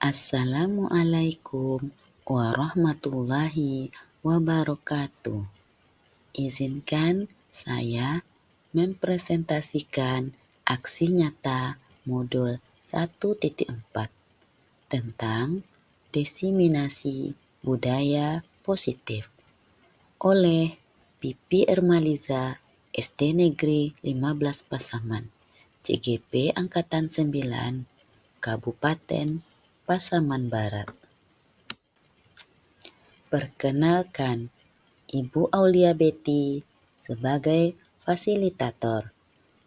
Assalamualaikum warahmatullahi wabarakatuh. Izinkan saya mempresentasikan aksi nyata modul 1.4 tentang diseminasi budaya positif oleh Pipi Ermaliza, SD Negeri 15 Pasaman, CGP Angkatan 9, Kabupaten Pasaman Barat. Perkenalkan, Ibu Aulia Betty sebagai fasilitator,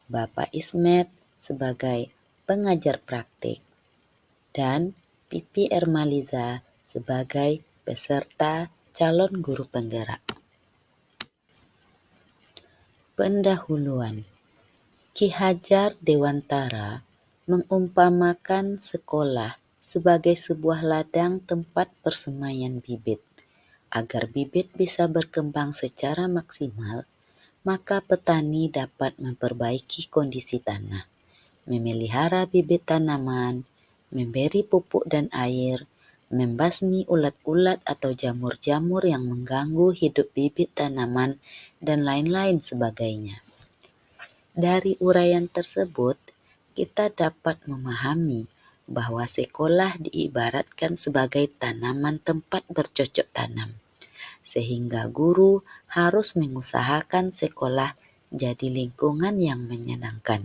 Bapak Ismet sebagai pengajar praktik, dan Pipi Ermaliza sebagai peserta calon guru penggerak. Pendahuluan. Ki Hajar Dewantara mengumpamakan sekolah sebagai sebuah ladang tempat persemaian bibit. Agar bibit bisa berkembang secara maksimal, maka petani dapat memperbaiki kondisi tanah, memelihara bibit tanaman, memberi pupuk dan air, membasmi ulat-ulat atau jamur-jamur yang mengganggu hidup bibit tanaman, dan lain-lain sebagainya. Dari uraian tersebut, kita dapat memahami bahwa sekolah diibaratkan sebagai tanaman tempat bercocok tanam, sehingga guru harus mengusahakan sekolah jadi lingkungan yang menyenangkan,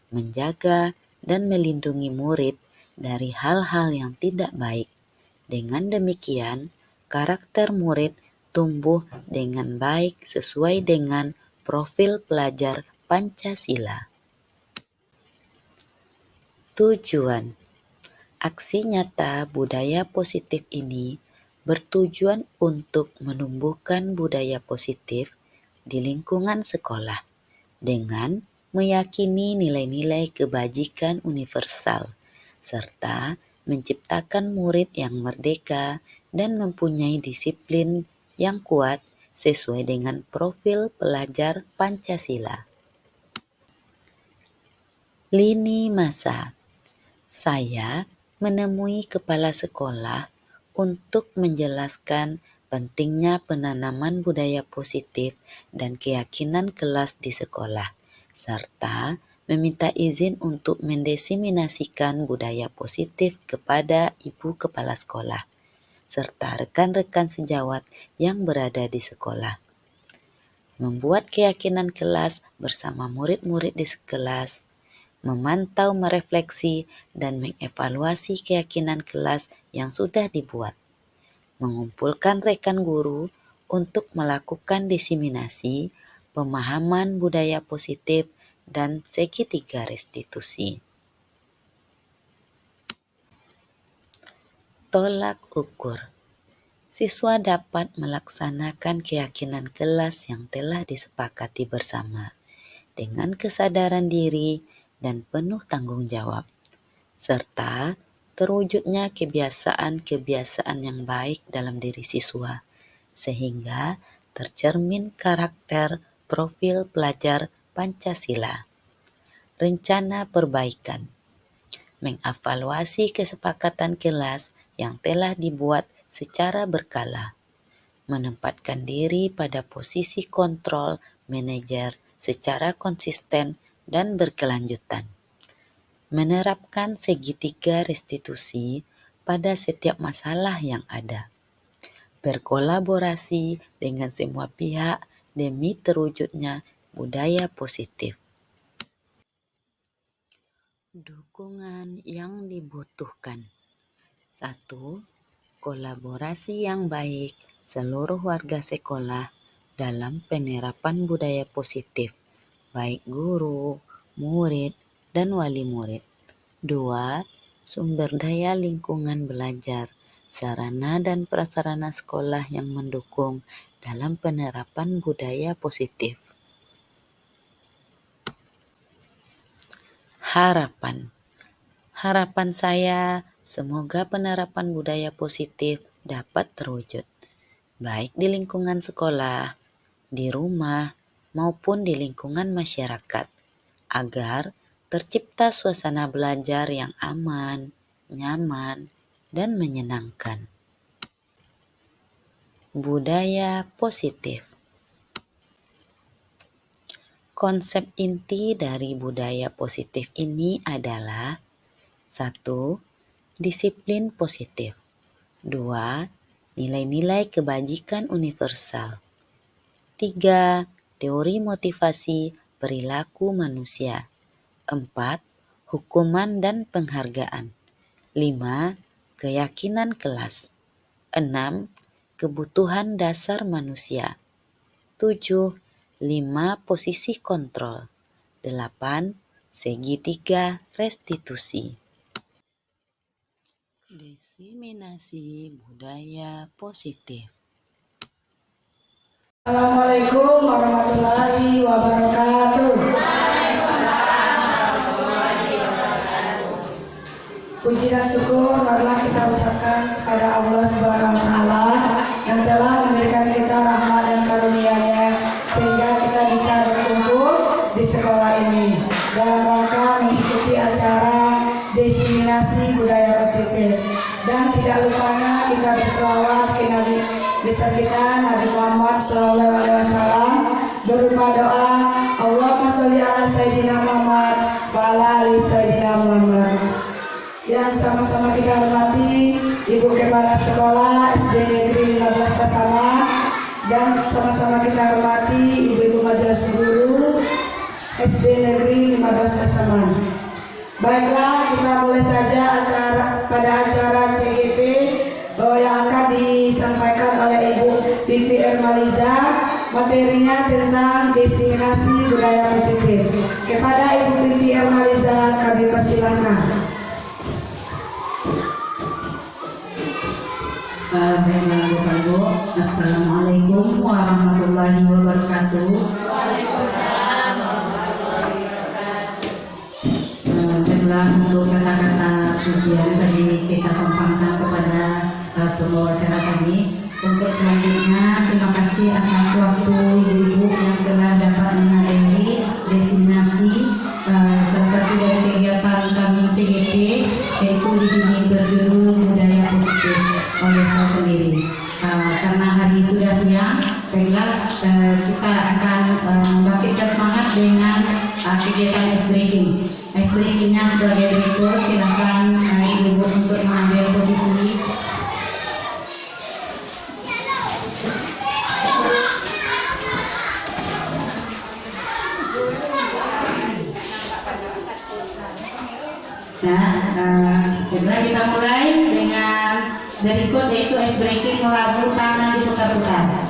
menjaga dan melindungi murid dari hal-hal yang tidak baik. Dengan demikian, karakter murid tumbuh dengan baik sesuai dengan profil pelajar Pancasila. Tujuan. Aksi nyata budaya positif ini bertujuan untuk menumbuhkan budaya positif di lingkungan sekolah dengan meyakini nilai-nilai kebajikan universal serta menciptakan murid yang merdeka dan mempunyai disiplin yang kuat sesuai dengan profil pelajar Pancasila. Lini masa. Saya menemui kepala sekolah untuk menjelaskan pentingnya penanaman budaya positif dan keyakinan kelas di sekolah, serta meminta izin untuk mendiseminasikan budaya positif kepada Ibu Kepala Sekolah, serta rekan-rekan sejawat yang berada di sekolah. Membuat keyakinan kelas bersama murid-murid di kelas, memantau, merefleksi, dan mengevaluasi keyakinan kelas yang sudah dibuat, mengumpulkan rekan guru untuk melakukan diseminasi pemahaman budaya positif dan segitiga restitusi. Tolak ukur. Siswa dapat melaksanakan keyakinan kelas yang telah disepakati bersama dengan kesadaran diri dan penuh tanggung jawab, serta terwujudnya kebiasaan-kebiasaan yang baik dalam diri siswa, sehingga tercermin karakter profil pelajar Pancasila. Rencana perbaikan. Mengevaluasi kesepakatan kelas yang telah dibuat secara berkala, menempatkan diri pada posisi kontrol manajer secara konsisten dan berkelanjutan, menerapkan segitiga restitusi pada setiap masalah yang ada, berkolaborasi dengan semua pihak demi terwujudnya budaya positif. Dukungan yang dibutuhkan. 1. Kolaborasi yang baik seluruh warga sekolah dalam penerapan budaya positif, baik guru, murid, dan wali murid. 2. Sumber daya lingkungan belajar, sarana dan prasarana sekolah yang mendukung dalam penerapan budaya positif. Harapan saya, semoga penerapan budaya positif dapat terwujud, baik di lingkungan sekolah, di rumah, maupun di lingkungan masyarakat, agar tercipta suasana belajar yang aman, nyaman, dan menyenangkan. Budaya positif. Konsep inti dari budaya positif ini adalah 1. Disiplin positif. 2. Nilai-nilai kebajikan universal. 3. Teori motivasi perilaku manusia. 4. Hukuman dan penghargaan. 5. Keyakinan kelas. 6. Kebutuhan dasar manusia. 7. 5 posisi kontrol. 8. Segitiga restitusi. Diseminasi budaya positif. Assalamualaikum warahmatullahi wabarakatuh. Puji dan syukur marilah kita ucapkan kepada Allah Subhanahu wa taala yang telah memberikan kita rahmat dan karunia-Nya sehingga kita bisa berkumpul di sekolah ini dalam rangka mengikuti acara diseminasi budaya positif. Dan tidak lupanya kita berselawat ke Nabi besar kita Nabi Muhammad SAW berupa doa Allahumma sholli ala Sayyidina Muhammad wa ala ali Sayyidina Muhammad. Yang sama-sama kita hormati Ibu Kepala Sekolah SD Negeri 15 Pasaman dan sama-sama kita hormati Ibu-Ibu Majelis Guru SD Negeri 15 Pasaman. Baiklah, kita mulai saja pada acara CGP yang akan disampaikan oleh Ibu Pipi Ermaliza. Materinya tentang diseminasi budaya positif. Kepada Ibu Pipi Ermaliza kami persilakan. Baiklah Bapak Ibu, Assalamualaikum warahmatullahi wabarakatuh. Waalaikumsalam warahmatullahi wabarakatuh. Baiklah, untuk kata-kata pujian tadi kita tumpangkan kepada pembawa acara kami. Untuk selanjutnya, terima kasih atas waktu ibu-ibu yang telah dapat menghadiri diseminasi salah satu dari kegiatan kami CGP, yaitu di sini berjudul budaya positif oleh saya sendiri. Karena hari sudah siang, baiklah kita akan membangkitkan semangat dengan kegiatan ice breaking. Ice breakingnya sebagai berikut, silakan ibu-ibu untuk mengambil posisi. Nah, kita mulai dengan berikut yaitu ice breaking lagu tangan diputar-putar.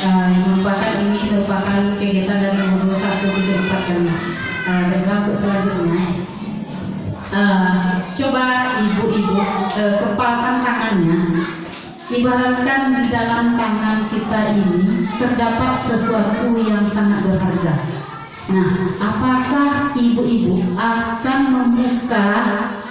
yang merupakan kegiatan dari modul 1-4 kami. Dan untuk selanjutnya, coba ibu-ibu kepalkan tangannya. Ibaratkan di dalam tangan kita ini terdapat sesuatu yang sangat berharga. Nah, apakah ibu-ibu akan membuka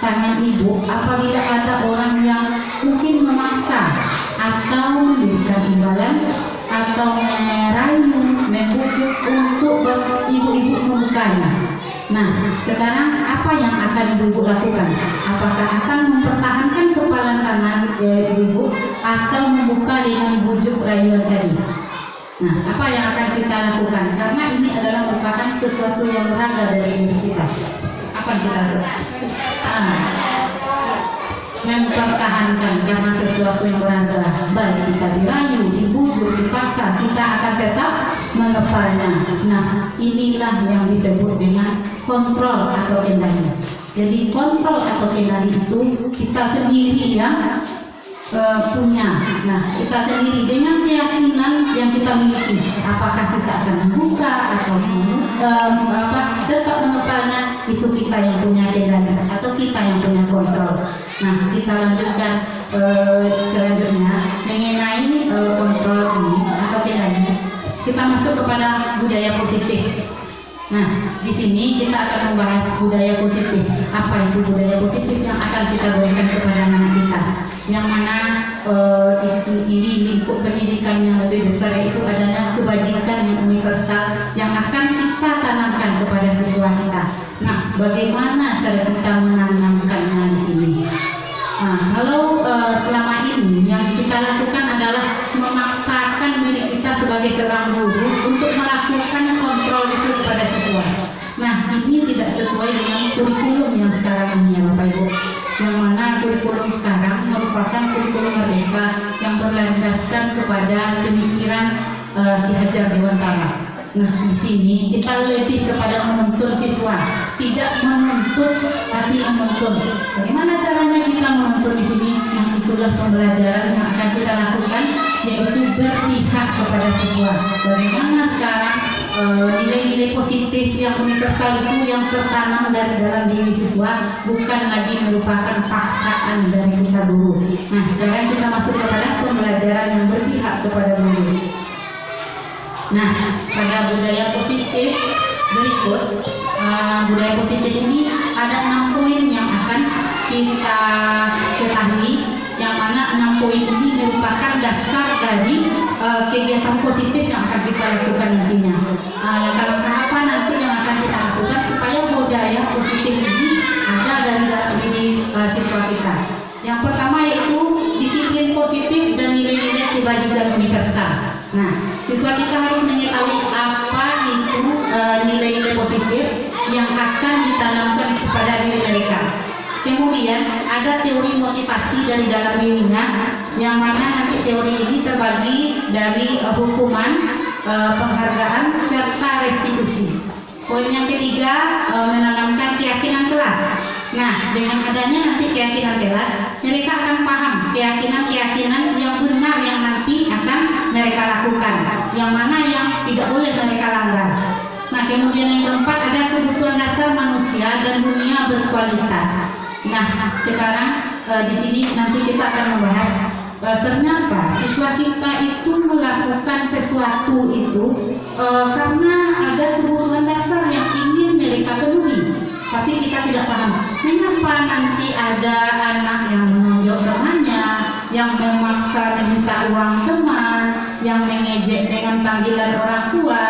tangan ibu apabila ada orang yang mungkin memaksa atau memberikan imbalan atau merayu, membujuk untuk ibu-ibu membukanya? Nah, sekarang apa yang akan ibu-ibu lakukan? Apakah akan mempertahankan kepala tangan ibu-ibu atau membuka dengan bujuk rayuan tadi? Nah, apa yang akan kita lakukan? Karena ini adalah merupakan sesuatu yang berharga dari diri kita. Apa yang kita lakukan? Mempertahankan karena sesuatu yang berharga. Baik kita dirayu, dibujuk, dipaksa, kita akan tetap mengepalnya. Nah, inilah yang disebut dengan kontrol atau kendali. Jadi kontrol atau kendali itu kita sendiri yang punya. Nah, kita sendiri dengan keyakinan yang kita miliki, apakah kita akan membuka atau tetap mengepalnya, itu kita yang punya kendali atau kita yang punya kontrol. Nah, kita lanjutkan selanjutnya mengenai kontrol ini atau kendali. Kita masuk kepada budaya positif. Nah, di sini kita akan membahas budaya positif. Apa itu budaya positif yang akan kita berikan kepada anak kita? Yang mana ini lingkup pendidikan yang lebih besar, itu adanya kebajikan yang universal yang akan kita tanamkan kepada siswa kita. Nah, bagaimana cara kita menanamkannya di sini? Nah, kalau selama ini yang kita lakukan adalah memaksakan diri kita sebagai seorang guru untuk melakukan kontrol itu kepada siswa. Nah, ini tidak sesuai dengan kurikulum yang sekarang ini ya Bapak Ibu. Yang mana kurikulum sekarang merupakan kurikulum merdeka yang berlandaskan kepada pemikiran Ki Hajar Dewantara. Nah, di sini kita lebih kepada menuntun siswa, tidak menuntut tapi menuntun. Bagaimana caranya kita menuntun di sini? Nah, itulah pembelajaran yang akan kita lakukan, yaitu berpihak kepada siswa. Bagaimana sekarang nilai-nilai positif yang universal itu yang tertanam dari dalam diri siswa, bukan lagi merupakan paksaan dari kita guru. Nah, sekarang kita masuk kepada pembelajaran yang berpihak kepada guru. Nah, pada budaya positif berikut, budaya positif ini ada 6 poin yang akan kita ketahui, yang mana 6 poin ini merupakan dasar dari kegiatan positif yang akan kita lakukan nantinya. Langkah-langkah apa nanti yang akan kita lakukan supaya budaya positif ini ada dari dalam diri siswa kita? Yang pertama yaitu disiplin positif dan nilai-nilai kebajikan universal. Nah, siswa kita harus mengetahui apa itu nilai-nilai positif yang akan ditanamkan kepada diri mereka. Kemudian ada teori motivasi dari dalam dirinya, yang mana nanti teori ini terbagi dari hukuman, penghargaan, serta restitusi. Poin yang ketiga, menanamkan keyakinan kelas. Nah, dengan adanya nanti keyakinan kelas, mereka akan paham keyakinan-keyakinan yang benar yang nanti akan mereka lakukan, yang mana yang tidak boleh mereka langgar. Nah, kemudian yang keempat ada kebutuhan dasar manusia dan dunia berkualitas. Nah, sekarang di sini nanti kita akan membahas ternyata siswa kita itu melakukan sesuatu itu karena ada kebutuhan dasar yang ingin mereka penuhi. Tapi kita tidak paham mengapa nanti ada anak yang menunjuk temannya, yang memaksa minta uang teman, yang mengejek dengan panggilan orang tua.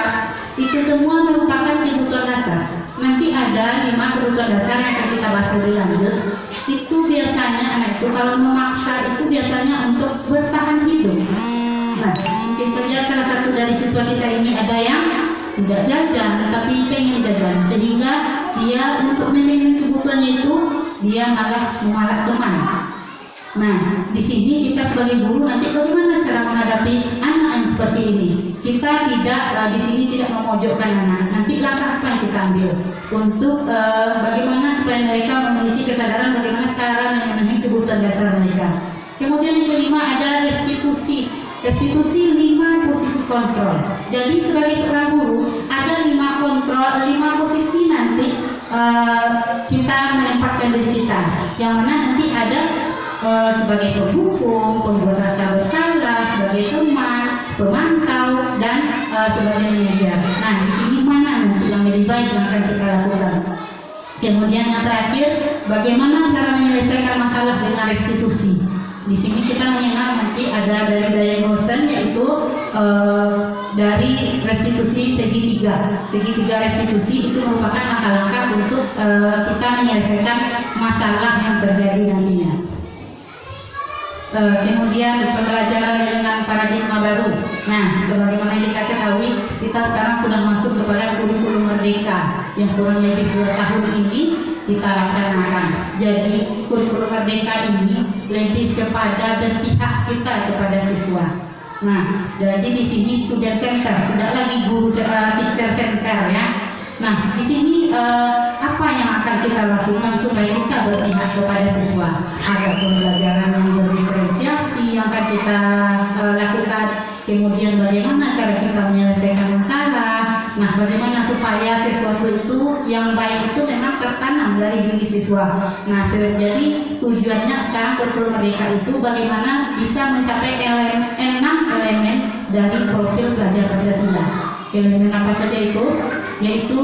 Itu semua merupakan kebutuhan dasar. Nanti ada 5 kebutuhan dasar yang akan kita bahas lebih lanjut. Itu biasanya anak itu kalau memaksa itu biasanya untuk bertahan hidup. Nah, mungkin saja salah satu dari siswa kita ini ada yang tidak jajan tapi pengen jajan, sehingga dia untuk memenuhi kebutuhannya itu dia malah memalak teman. Nah, di sini kita sebagai guru nanti bagaimana cara menghadapi anak yang seperti ini? Kita tidak di sini tidak memojokkan anak. Nanti langkah apa yang kita ambil untuk bagaimana supaya mereka memiliki kesadaran bagaimana cara memenuhi kebutuhan dasar mereka. Kemudian yang kelima ada restitusi. restitusi 5 posisi kontrol. Jadi sebagai seorang guru ada 5 kontrol, 5 posisi nanti kita menempatkan diri kita, yang mana nanti ada sebagai penghukum, pembuat rasa bersalah, sebagai teman, pemantau, dan sebagai manajer. Nah, di sini mana nanti yang lebih baik yang akan kita lakukan. Kemudian yang terakhir, bagaimana cara menyelesaikan masalah dengan restitusi. Di sini kita mengenal nanti ada dari diagnosis, yaitu dari restitusi segitiga. Segitiga restitusi itu merupakan langkah-langkah untuk kita menyelesaikan masalah yang terjadi nantinya. Kemudian pembelajaran dengan paradigma baru. Nah, sebagaimana kita ketahui, kita sekarang sudah masuk kepada kurikulum merdeka yang kurang lebih 2 tahun ini kita laksanakan. Jadi kurikulum merdeka ini lebih kepada berpihak kita kepada siswa. Nah, jadi di sini student center, tidak lagi guru teacher center ya. Nah, di sini apa yang akan kita lakukan supaya bisa berpihak kepada siswa? Ada pembelajaran yang berdiferensiasi yang akan kita lakukan. Kemudian bagaimana cara kita menyelesaikan masalah. Nah, bagaimana supaya sesuatu itu yang baik itu memang tertanam dari diri siswa. Nah, jadi tujuannya sekarang kurikulum merdeka itu bagaimana bisa mencapai 6 elemen dari profil pelajar Pancasila. Elemen apa saja itu? Yaitu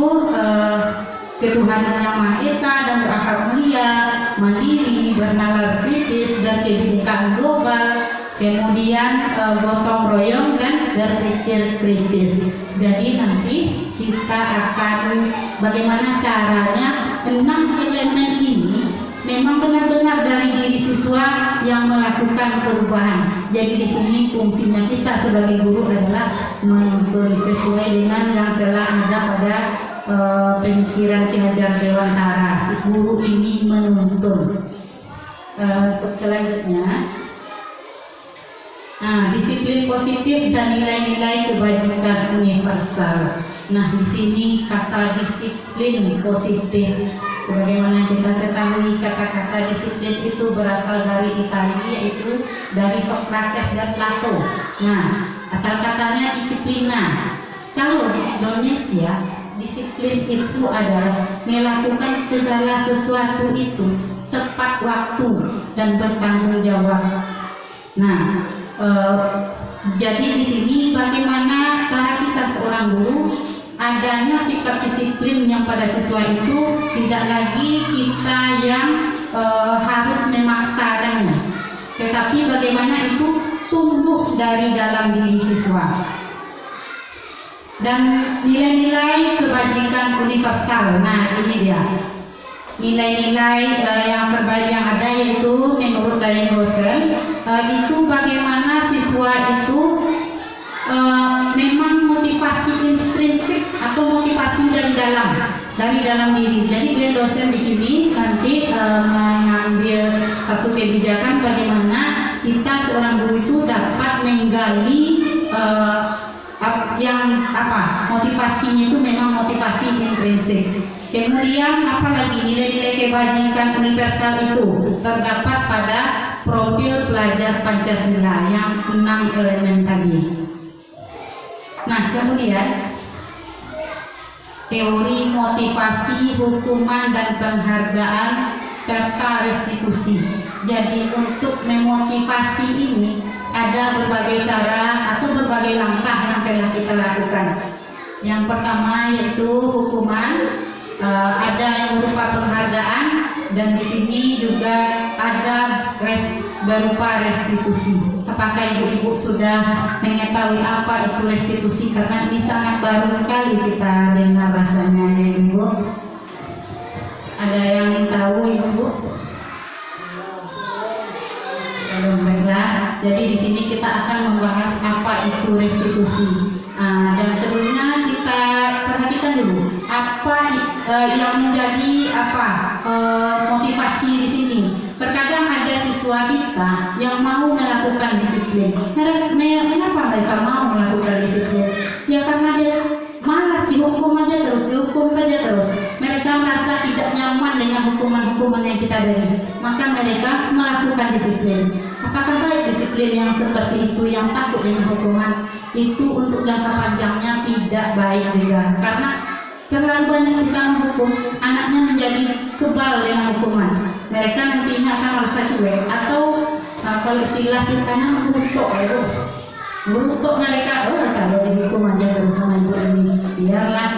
ketuhanan yang Maha Esa dan berakal mulia, mandiri, bernalar kritis, dan kebinekaan global, kemudian gotong royong dan berpikir kritis. Jadi nanti kita akan bagaimana caranya 6 elemen ini memang benar-benar dari diri siswa yang melakukan perubahan. Jadi di sini fungsinya kita sebagai guru adalah menuntun sesuai dengan yang telah ada pada pemikiran Ki Hajar Dewantara. Si guru ini menuntun. Untuk selanjutnya, disiplin positif dan nilai-nilai kebajikan universal. Nah, di sini kata disiplin positif. Sebagaimana kita ketahui, kata-kata disiplin itu berasal dari Italia, yaitu dari Socrates dan Plato. Nah, asal katanya disiplina. Kalau di Indonesia, disiplin itu adalah melakukan segala sesuatu itu tepat waktu dan bertanggung jawab. Nah, jadi di sini bagaimana cara kita seorang guru adanya sikap disiplin yang pada siswa itu tidak lagi kita yang harus memaksakannya, tetapi bagaimana itu tumbuh dari dalam diri siswa. Dan nilai-nilai kebajikan universal. Nah, ini dia nilai-nilai yang terbaik yang ada, yaitu menurut Diagnosis itu bagaimana siswa itu memang motivasi intrinsik atau motivasi dari dalam diri. Jadi dia dosen di sini nanti mengambil satu kebijakan bagaimana kita seorang guru itu dapat menggali motivasinya itu memang motivasi intrinsik. Kemudian apalagi nilai-nilai kebajikan universal itu terdapat pada profil pelajar Pancasila yang 6 elemen tadi. Nah, kemudian teori motivasi, hukuman dan penghargaan serta restitusi. Jadi untuk memotivasi ini ada berbagai cara atau berbagai langkah yang telah kita lakukan. Yang pertama yaitu hukuman, ada yang berupa penghargaan, dan di sini juga ada berupa restitusi. Apakah ibu-ibu sudah mengetahui apa itu restitusi? Karena ini sangat baru sekali kita dengar rasanya ya ibu. Ada yang tahu ibu? Baiklah. Jadi di sini kita akan membahas apa itu restitusi. Dan sebelumnya kita perhatikan dulu apa yang menjadi motivasi di sini. Terkadang ada siswa kita yang mau melakukan disiplin. Mengapa mereka mau melakukan disiplin? Ya karena dia malas, dihukum saja terus. Mereka merasa tidak nyaman dengan hukuman-hukuman yang kita beri, maka mereka melakukan disiplin. Apakah baik disiplin yang seperti itu, yang takut dengan hukuman? Itu untuk jangka panjangnya tidak baik juga, karena terlalu banyak kita menghukum, anaknya menjadi kebal dengan hukuman. Mereka nantinya akan merasa cuek, atau kalau istilah kita mengutuk, mengutuk mereka, oh saya dihukum aja terus sama ibu ini, biarlah.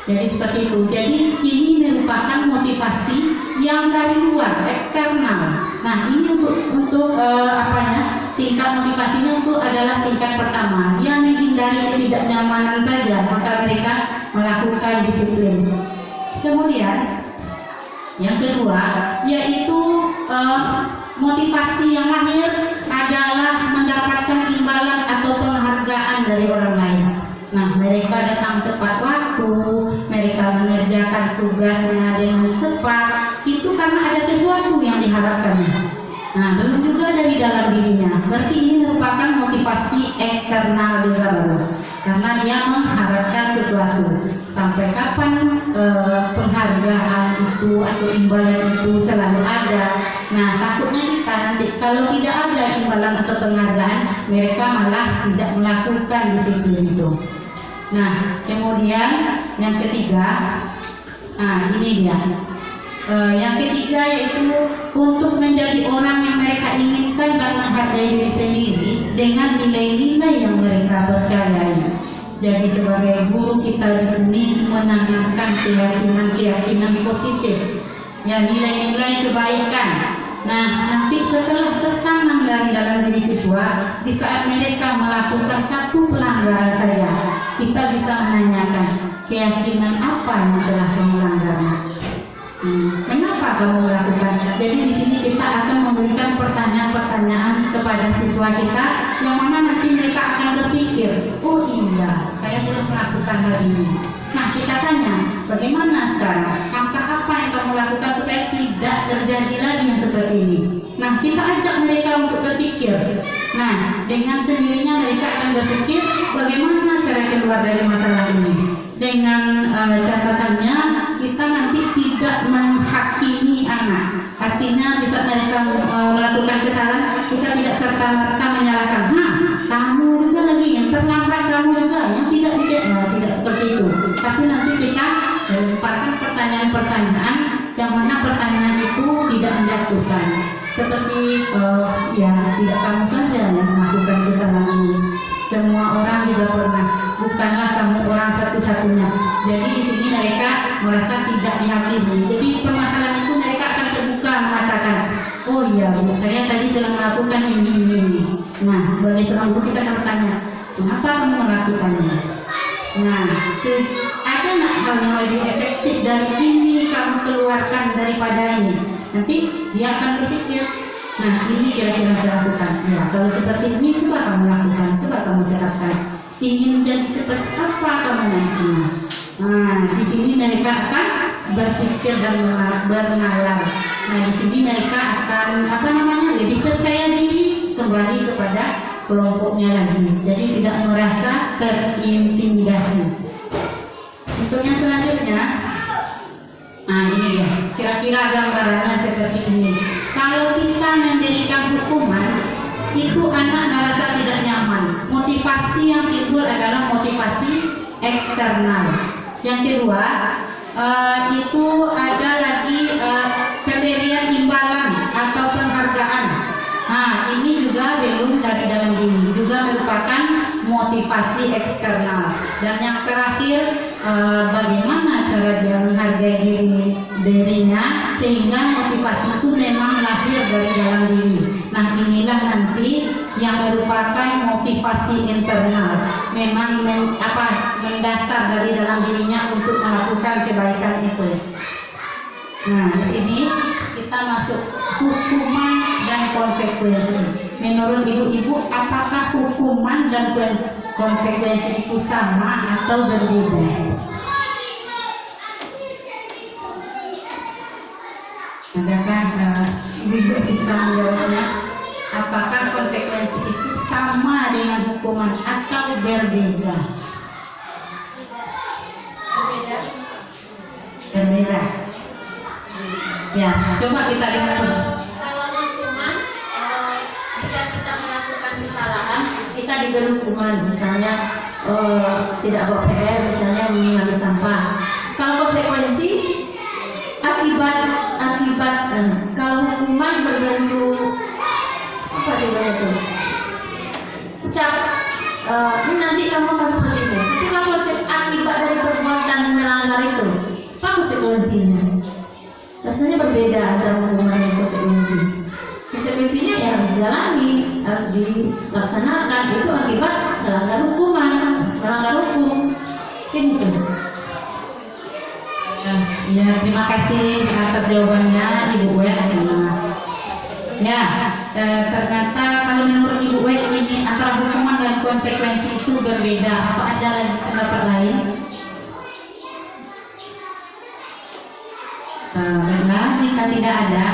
Jadi seperti itu. Jadi ini merupakan motivasi yang dari luar, eksternal. Nah ini untuk tingkat motivasinya itu adalah tingkat pertama. Dia menghindari ketidaknyamanan saja, maka mereka melakukan disiplin. Kemudian yang kedua yaitu motivasi yang lahir adalah mendapatkan imbalan atau penghargaan dari orang lain. Nah, mereka datang tepat waktu, mereka mengerjakan tugasnya dengan cepat, itu karena ada sesuatu yang diharapkannya. Nah, belum juga dari dalam dirinya. Berarti ini merupakan motivasi eksternal juga baru, karena dia mengharapkan sesuatu. Sampai kapan penghargaan itu atau imbalan itu selalu ada? Nah, takutnya kita nanti kalau tidak ada imbalan atau penghargaan, mereka malah tidak melakukan disiplin itu. Nah, kemudian yang ketiga, ini dia. Yang ketiga yaitu untuk menjadi orang yang mereka inginkan dan menghargai diri sendiri dengan nilai-nilai yang mereka percayai. Jadi sebagai guru kita di sini menanamkan keyakinan positif, ya, nilai-nilai kebaikan. Nah, nanti setelah tertanam dari dalam diri siswa, di saat mereka melakukan satu pelanggaran saja, kita bisa menanyakan keyakinan apa yang telah kamu langgar. Mengapa kamu melakukan? Jadi di sini kita akan memberikan pertanyaan-pertanyaan kepada siswa kita, yang mana nanti mereka akan berpikir, oh iya, saya telah melakukan hal ini. Nah, kita tanya, bagaimana sekarang? Langkah apa yang kamu lakukan supaya tidak terjadi lagi yang seperti ini? Nah, kita ajak mereka untuk berpikir. Nah, dengan sendirinya mereka akan berpikir bagaimana cara keluar dari masalah ini. Dengan catatannya, kita nanti tidak menghakimi anak. Artinya di saat mereka melakukan kesalahan, kita tidak serta-merta menyalahkan. Kamu juga lagi yang terlambat, kamu juga yang tidak seperti itu. Tapi nanti kita melemparkan pertanyaan-pertanyaan yang mana pertanyaan itu tidak menjatuhkan. Seperti tidak kamu saja yang melakukan kesalahan ini. Semua orang juga pernah, bukanlah kamu orang satu-satunya. Jadi di sini mereka merasa tidak dihakimi. Jadi permasalahan itu mereka akan terbuka mengatakan, oh iya Bu, saya tadi telah melakukan ini. Nah, sebagai seorang guru kita akan bertanya, kenapa kamu melakukannya? Nah, ada nggak hal yang lebih efektif dari ini kamu keluarkan daripada ini? Nanti dia akan berpikir, nah ini kira-kira saya lakukan. Ya, kalau seperti ini coba kamu lakukan, coba kamu terapkan. Ingin jadi seperti apa kamu nantinya? Nah, di sini mereka akan berpikir dan bernalar. Nah, di sini mereka akan lebih percaya diri kembali kepada kelompoknya lagi. Jadi tidak merasa terintimidasi. Untuk yang selanjutnya, ini ya, kira-kira gambarannya seperti ini. Kalau kita memberikan hukuman, itu anak merasa tidak nyaman. Motivasi yang timbul adalah motivasi eksternal. Yang kedua, itu ada lagi pemberian imbalan atau penghargaan. Nah, ini juga belum dari dalam diri, juga merupakan motivasi eksternal. Dan yang terakhir, bagaimana cara dia menghargai dirinya sehingga motivasi itu memang lahir dari dalam diri. Nah, inilah nanti yang merupakan motivasi internal, memang mendasar dari dalam dirinya untuk melakukan kebaikan itu. Nah, di sini kita masuk hukuman dan konsekuensi. Menurut ibu-ibu, apakah hukuman dan konsekuensi itu sama atau berbeda? Adakah ibu bisa menjawabnya? Apakah konsekuensi itu sama dengan hukuman atau berbeda? Berbeda. Ya, coba kita lihat. Kalau hukuman kita diberi hukuman, misalnya tidak bawa PR, misalnya mengambil sampah. Kalau konsekuensi akibat kalau hukuman berbentuk apa dia itu ucap, ini nanti kamu akan seperti itu. Tapi kalau akibat dari perbuatan melanggar itu, apa konsekuensinya? Rasanya berbeda antara hukuman dan konsekuensi. Konsekuensinya ya harus dijalani, harus dilaksanakan. Itu akibat melanggar hukuman, melanggar hukum. Gitu. Ya, terima kasih atas jawabannya Ibu Wek. Ya, ternyata kalau menurut Ibu Wek ini antara hukuman dan konsekuensi itu berbeda. Apa ada lagi pendapat lain? Baiklah, jika tidak ada,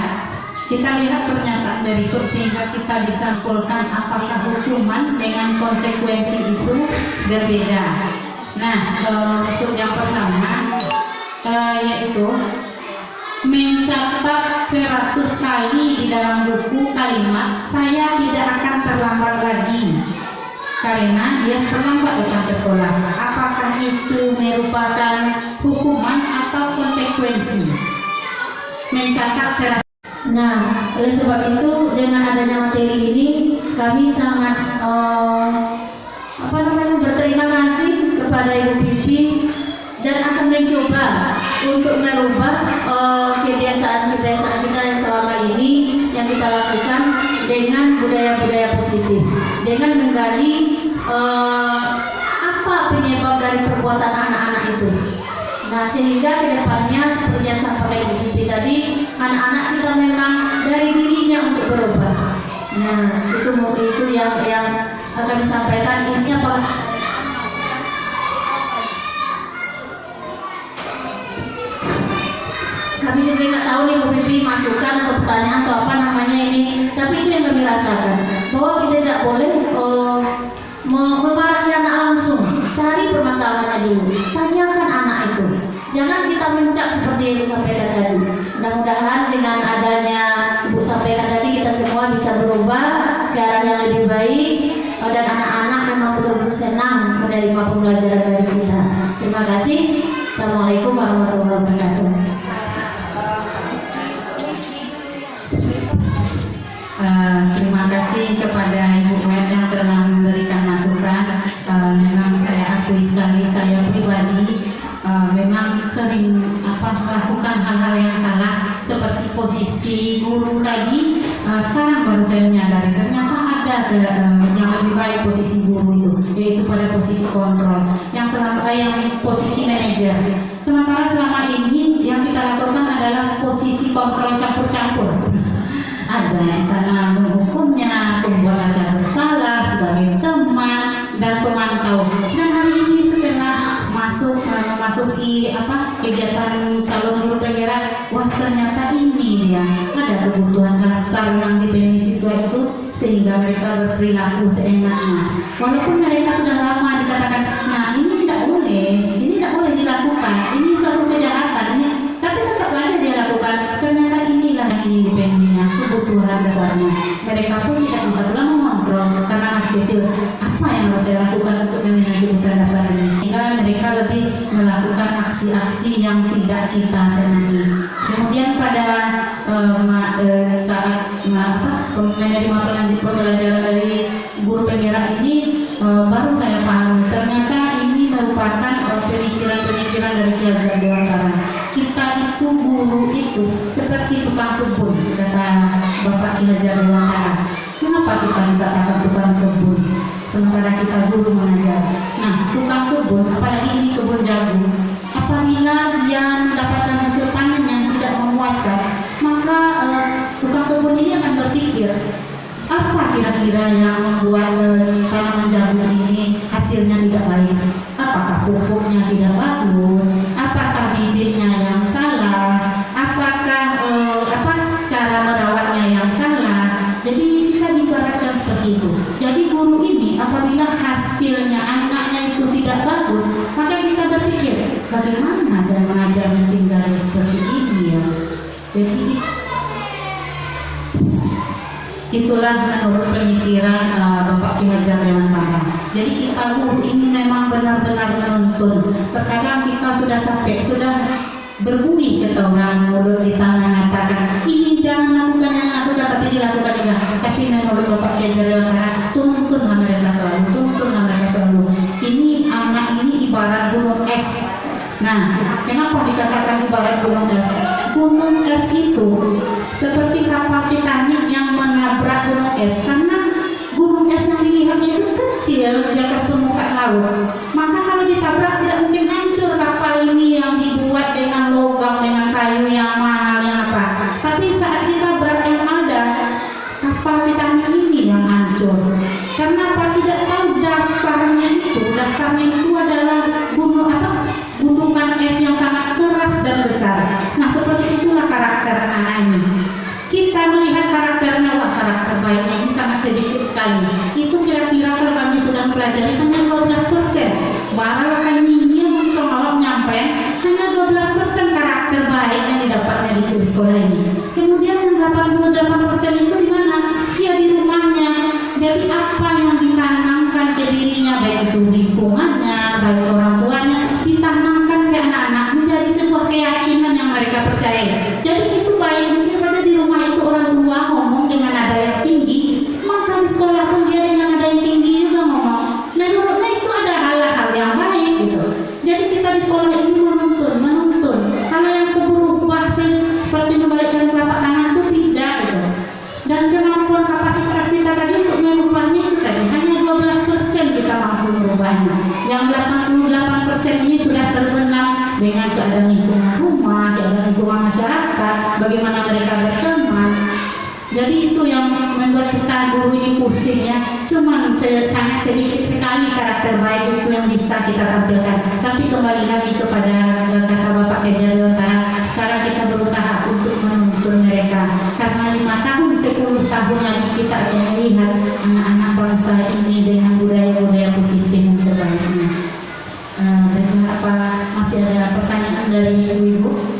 kita lihat pernyataan berikut sehingga kita bisa simpulkan apakah hukuman dengan konsekuensi itu berbeda. Nah, untuk yang pertama yaitu mencatat 100 kali di dalam buku kalimat saya tidak akan terlambat lagi karena dia terlambat datang ke sekolah. Apakah itu merupakan hukuman atau konsekuensi? Mencatat 100. Nah, oleh sebab itu dengan adanya materi ini kami sangat berterima kasih kepada Ibu Pipi dan akan mencoba untuk merubah kebiasaan-kebiasaan kita yang selama ini yang kita lakukan dengan budaya-budaya positif, dengan menggali apa penyebab dari perbuatan anak-anak itu. Nah, sehingga kedepannya seperti yang sampaikan Ibu Pipi tadi, anak-anak kita memang dari dirinya untuk berubah. Nah, itu yang kami sampaikan. Ini apa? Kami juga nggak tahu nih Bu Pipi masukan atau pertanyaan atau apa namanya ini, tapi itu yang kami rasakan bahwa kita tidak boleh memarahi anak langsung. Cari permasalahannya dulu, tanyakan anak itu, jangan kita mencap seperti yang Ibu sampaikan tadi. Mudah-mudahan dengan adanya Ibu sampaikan tadi kita semua bisa berubah ke arah yang lebih baik dan anak-anak memang betul-betul senang menerima pembelajaran dari kita. Terima kasih. Assalamualaikum warahmatullahi wabarakatuh. Terima kasih kepada Ibu Wek yang telah memberikan masukan. Memang saya akui sekali, saya pribadi memang sering melakukan hal-hal yang salah seperti posisi guru tadi. Sekarang baru saya menyadari ternyata ada yang lebih baik posisi guru itu, yaitu pada posisi kontrol, yang posisi manajer. Sementara selama ini yang kita lakukan adalah posisi kontrol campur-campur. Ada di sana menghukumnya, pembuat rasa bersalah sebagai teman dan pemantau. Dan hari ini setelah memasuki kegiatan calon guru penggerak, wah ternyata ini dia ada kebutuhan dasar yang dipenuhi siswa itu sehingga mereka berperilaku seenaknya. Walaupun mereka sudah lama dikatakan, nah ini tidak boleh dilakukan, ini suatu kejahatan, tapi tetap aja dia lakukan. Ternyata inilah yang ingin dipenuhinya, kebutuhan dasarnya. Mereka pun tidak bisa pula mengontrol karena masih kecil. Apa yang harus saya lakukan untuk memenuhi kebutuhan dasar ini? Sehingga mereka lebih melakukan aksi-aksi yang tidak kita senangi. Kemudian pada saat menerima pembelajaran dari guru penggerak ini, baru saya paham ternyata ini merupakan pemikiran-pemikiran dari Ki Hajar Dewantara. Kita itu guru itu seperti tukang kebun, kata Bapak Ki Hajar Dewantara. Kenapa kita dikatakan tukang kebun sementara kita guru mengajar? Nah, tukang kebun, apalagi ini kebun jagung, apabila dia mendapatkan hasil panen yang tidak memuaskan, maka tukang kebun ini akan berpikir, apa kira-kira yang membuat tanaman jagung ini hasilnya tidak baik? Apakah pupuknya tidak bagus? Apakah bibitnya yang salah? Apakah cara merawatnya yang salah? Jadi kita diibaratkan seperti itu. Jadi guru ini apabila hasilnya anaknya itu tidak bagus, maka kita berpikir, bagaimana saya mengajarnya sehingga seperti ini ya? Jadi Itulah menurut pemikiran Bapak Ki Hajar Dewantara. Jadi kita guru ini memang benar-benar menuntun. Terkadang kita sudah capek, sudah berbuih ke orang, mulut kita mengatakan ini jangan lakukan, tapi dilakukan juga. Tapi menurut Bapak Ki Hajar Dewantara, tuntunlah mereka selalu. Ini anak ini ibarat gunung es. Nah, kenapa dikatakan ibarat gunung es? Gunung es itu seperti kapal Titanic yang menabrak gunung es, karena gunung es yang dilihatnya itu kecil di atas permukaan laut. Maka kalau ditabrak tidak mungkin hancur kapal ini yang dibuat dengan logam, dengan kayu yang mahal, yang apa. Tapi saat ditabrak yang ada kapal Titanic ini yang hancur. Karena apa? Tidak tahu dasarnya itu adalah gunungan es yang sangat keras dan besar. Nah, seperti itulah karakter anak ini. Kita melihat karakternya, karakter baiknya ini sangat sedikit sekali. Itu kira-kira kalau kami sudah mempelajari hanya 12%. Baru kami ini mencoba nyampe hanya 12% karakter baik yang didapatnya di sekolah ini. Kemudian yang 88% itu di mana? Ya di rumahnya. Jadi apa yang ditanamkan ke dirinya, baik itu lingkungannya, baik orang tuanya, ditanamkan ke anak-anak menjadi sebuah keyakinan yang mereka percaya. Jadi itu baik, mungkin saja di rumah itu orang tua ngomong dengan nada yang tinggi, maka di sekolah pun dia dengan nada yang tinggi juga ngomong. Menurutnya itu ada hal-hal yang baik gitu. Jadi kita di sekolah ini menuntun. Kalau yang keberubah seperti membalikkan telapak tangan itu tidak gitu. Dan kemampuan kapasitas kita tadi untuk merubahnya itu tadi hanya 12% kita mampu merubahnya. Yang 88% ini sudah terbenam dengan keadaan lingkungan rumah, keadaan lingkungan masyarakat, bagaimana mereka berteman. Jadi itu yang membuat kita guru ini pusing ya. Cuman sangat sedikit sekali karakter baik itu yang bisa kita tampilkan. Tapi kembali lagi kepada kata Bapak Ki Hajar Dewantara, sekarang kita berusaha untuk menuntun mereka. Karena 5 tahun, 10 tahun lagi kita akan melihat anak-anak bangsa ini dengan budaya-budaya positif yang terbaik ini. Apa masih ada pertanyaan dari ibu-ibu?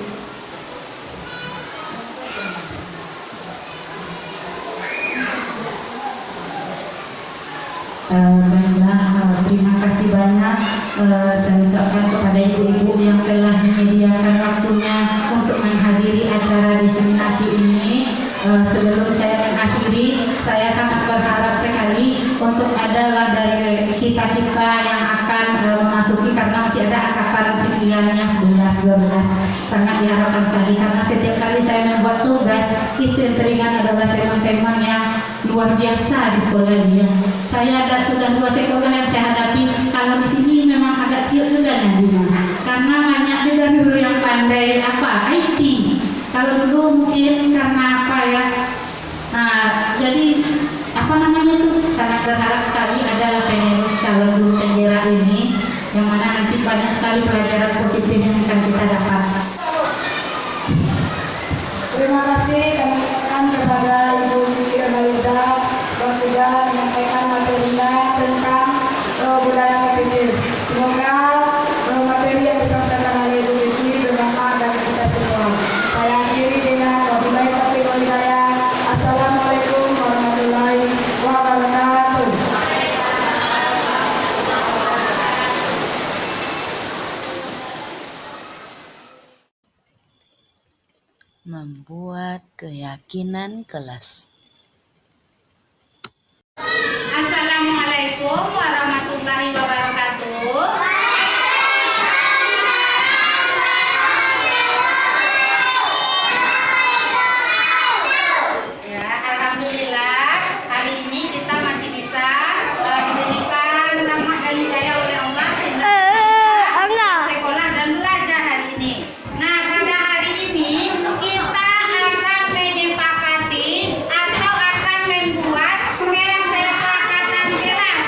Baiklah, terima kasih banyak saya ucapkan kepada ibu-ibu yang telah menyediakan waktunya untuk menghadiri acara diseminasi ini. Sebelum saya mengakhiri, saya sangat berharap sekali untuk adalah dari kita-kita yang akan memasuki, karena masih ada angkatan sekiannya 11-12, sangat diharapkan sekali, karena setiap kali saya membuat tugas itu yang teringat adalah teman-teman yang luar biasa di sekolah ini. Saya sudah 2 sekolah yang saya hadapi. Kalau di sini memang agak ciut juga nantinya, karena banyak juga guru yang pandai IT. Kalau dulu mungkin karena apa ya, jadi apa namanya itu, sangat berharap sekali adalah penerus calon guru penggerak ini, yang mana nanti banyak sekali pelajaran positif yang akan kita dapat. Terima kasih kami ucapkan kepada Ibu Irmaliza yang sudah menyampaikan materinya tentang budaya positif. Semoga materi yang disampaikan oleh Ibu Vicky bermanfaat bagi kita semua. Saya akhiri dengan wabillahi taufiq wal hidayah. Assalamualaikum warahmatullahi wabarakatuh. Membuat keyakinan kelas. Assalamualaikum warahmatullahi wabarakatuh. Ya, alhamdulillah hari ini kita masih bisa diberikan rahmat dan hidayah oleh Allah sehingga kita sekolah dan belajar hari ini. Nah, pada hari ini kita akan menyepakati atau akan membuat kesepakatan kelas.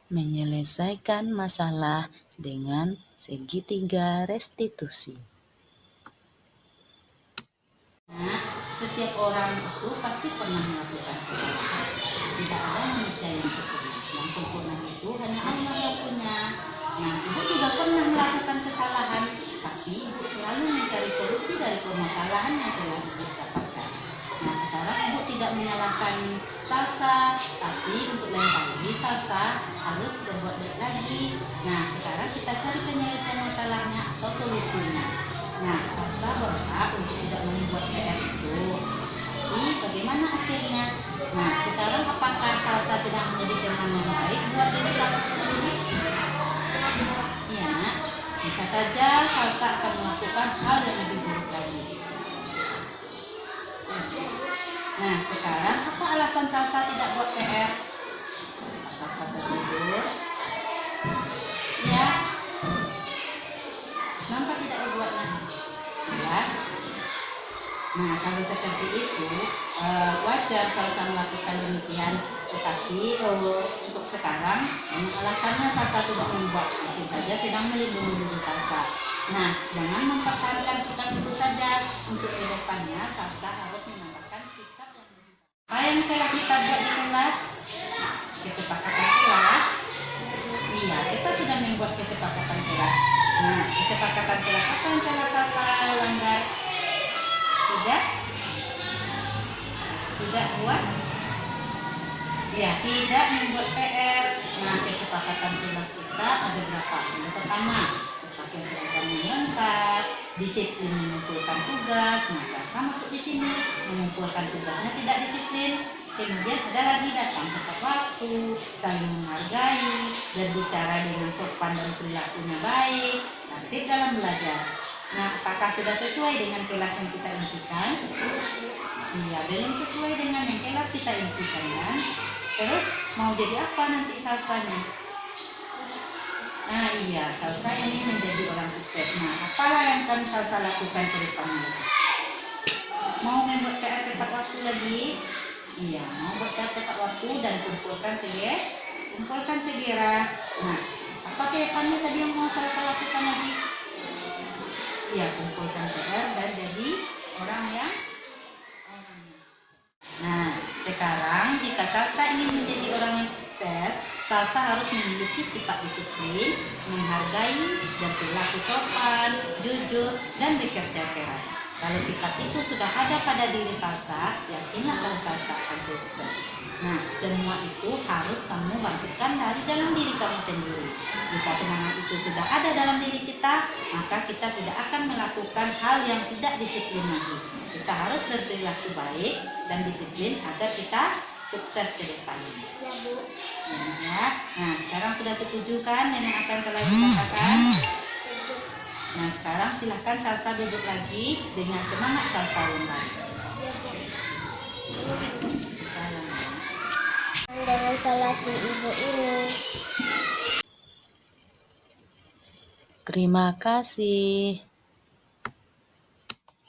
Menyelesaikan masalah dengan segitiga restitusi. Nah, setiap orang itu pasti pernah melakukan kesalahan. Tidak ada manusia yang sempurna. Yang sempurna itu hanya Allah yang punya. Nah, ibu juga pernah melakukan kesalahan, tapi ibu selalu mencari solusi dari permasalahan yang telah ibu dapatkan. Nah, sekarang ibu tidak menyalahkan Salsa, tapi untuk lain kali Salsa harus berbuat baik lagi. Nah, sekarang kita cari penyelesaian masalahnya atau solusinya. Nah, Salsa berhak untuk tidak membuat PR itu. Tapi bagaimana akhirnya? Nah, sekarang apakah Salsa sedang menjadi teman yang baik buat diri Salsa sendiri? Ya, bisa saja Salsa akan melakukan hal yang lebih buruk lagi. Nah, sekarang apa alasan Salsa tidak buat PR? Salsa tertidur. Ya. Kenapa tidak dibuat lagi? Jelas. Nah, kalau seperti itu wajar Salsa melakukan demikian. Tetapi untuk sekarang alasannya Salsa tidak membuat, mungkin saja sedang melindungi diri Salsa. Nah, jangan mempertahankan sikap itu saja. Untuk kedepannya Salsa harus menambahkan sikap yang lebih baik. Apa yang telah kita buat di kelas? Kesepakatan kelas. Iya, kita sudah membuat kesepakatan kelas. Nah, kesepakatan kelas apa yang telah Salsa langgar? Tidak buat? Ya, tidak membuat PR. Nah, kesepakatan kelas kita ada berapa? Yang pertama, berpakaian seragam yang lengkap, disiplin mengumpulkan tugas. Nah, Salsa masuk di sini, mengumpulkan tugasnya tidak disiplin. Kemudian ada lagi datang tepat waktu, saling menghargai, berbicara dengan sopan dan perilakunya baik, aktif dalam belajar. Nah, apakah sudah sesuai dengan kelas yang kita impikan? Iya, belum sesuai dengan yang kelas kita impikan kan? Terus mau jadi apa nanti Salsanya? Nah iya, Salsa ini menjadi orang sukses. Nah, apalah yang akan Salsa lakukan ke depannya? Mau membuat PR tepat waktu lagi? Iya, mau buat PR tepat waktu dan kumpulkan segera. Nah, apa kedepannya tadi yang mau Salsa lakukan lagi? Iya, kumpulkan PR dan jadi orang yang Nah, sekarang jika Salsa ingin menjadi orang yang sukses, Salsa harus memiliki sifat disiplin, menghargai, dan perilaku sopan, jujur, dan bekerja keras. Kalau sifat itu sudah ada pada diri Salsa, yakinlah kalau Salsa akan sukses. Nah, semua itu harus kamu bangkitkan dari dalam diri kamu sendiri. Jika semangat itu sudah ada dalam diri kita, maka kita tidak akan melakukan hal yang tidak disiplin lagi. Kita harus berperilaku baik dan disiplin agar kita sukses ke depannya. Ya, Bu. Ya. Nah, sekarang sudah setuju kan dengan apa yang telah dikatakan? Nah, sekarang silahkan Salsa duduk lagi dengan semangat Salsa lagi. Dengan salah si ibu ini. Terima kasih.